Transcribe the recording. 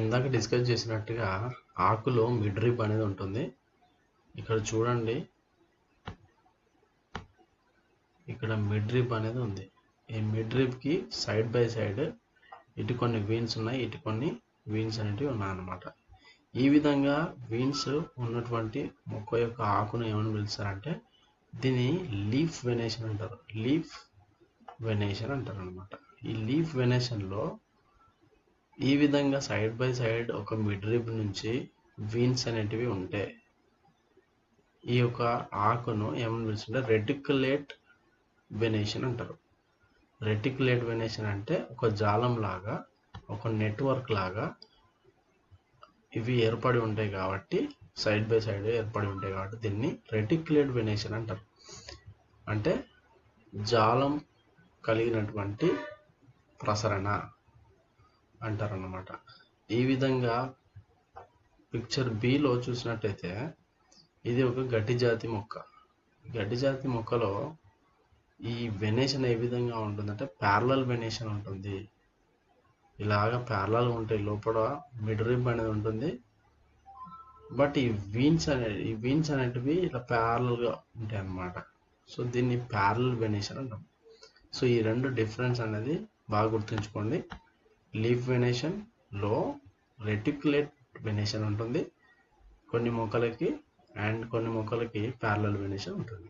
ఇందాక డిస్కస్ చేసినట్టుగా ఆకులో మిడ్ రిబ్ అనేది ఉంటుంది. ఇక్కడ చూడండి, ఇక్కడ మిడ్ రిబ్ అనేది ఉంది. ఈ మిడ్ రిబ్కి సైడ్ బై సైడ్ ఇటు కొన్ని వీన్స్ ఉన్నాయి, ఇటు కొన్ని వీన్స్ అనేటివి ఉన్నాయన్నమాట. ఈ విధంగా వీన్స్ ఉన్నటువంటి మొక్క యొక్క ఆకును ఏమని పిలుస్తారంటే దీన్ని లీఫ్ వెనేషన్ అంటారు. లీఫ్ వెనేషన్ అంటారు అనమాట. ఈ లీఫ్ వెనేషన్లో ఈ విధంగా సైడ్ బై సైడ్ ఒక మిడ్ రిబ్ నుంచి వీన్స్ అనేటివి ఉంటే ఈ యొక్క ఆకును ఏమని పిలుస్తుంటే రెటిక్యులేట్ వెనేషన్ అంటారు. రెటిక్యులేట్ వెనేషన్ అంటే ఒక జాలం లాగా, ఒక నెట్వర్క్ లాగా ఇవి ఏర్పడి ఉంటాయి కాబట్టి, సైడ్ బై సైడ్ ఏర్పడి ఉంటాయి కాబట్టి దీన్ని రెటిక్యులేట్ వెనేషన్ అంటారు. అంటే జాలం కలిగినటువంటి ప్రసరణ అంటారన్నమాట. ఈ విధంగా పిక్చర్ బిలో చూసినట్టయితే ఇది ఒక గడ్డి జాతి మొక్క. గడ్డి జాతి మొక్కలో ఈ వెనేషన్ ఏ విధంగా ఉంటుందంటే ప్యారలల్ వెనేషన్ ఉంటుంది. ఇలాగా ప్యారలల్ ఉంటాయి, లోపల మిడ్ రిబ్ అనేది ఉంటుంది. బట్ ఈ వీన్స్ అనేటివి ఇలా ప్యారలల్గా ఉంటాయి అన్నమాట. సో దీన్ని ప్యారలల్ వెనేషన్ అంటాం. సో ఈ రెండు డిఫరెన్స్ అనేది బాగా గుర్తుంచుకోండి. లీఫ్ వెనేషన్లో రెటిక్యులేట్ వెనేషన్ ఉంటుంది కొన్ని మొక్కలకి, అండ్ కొన్ని మొక్కలకి ప్యారలల్ వెనేషన్ ఉంటుంది.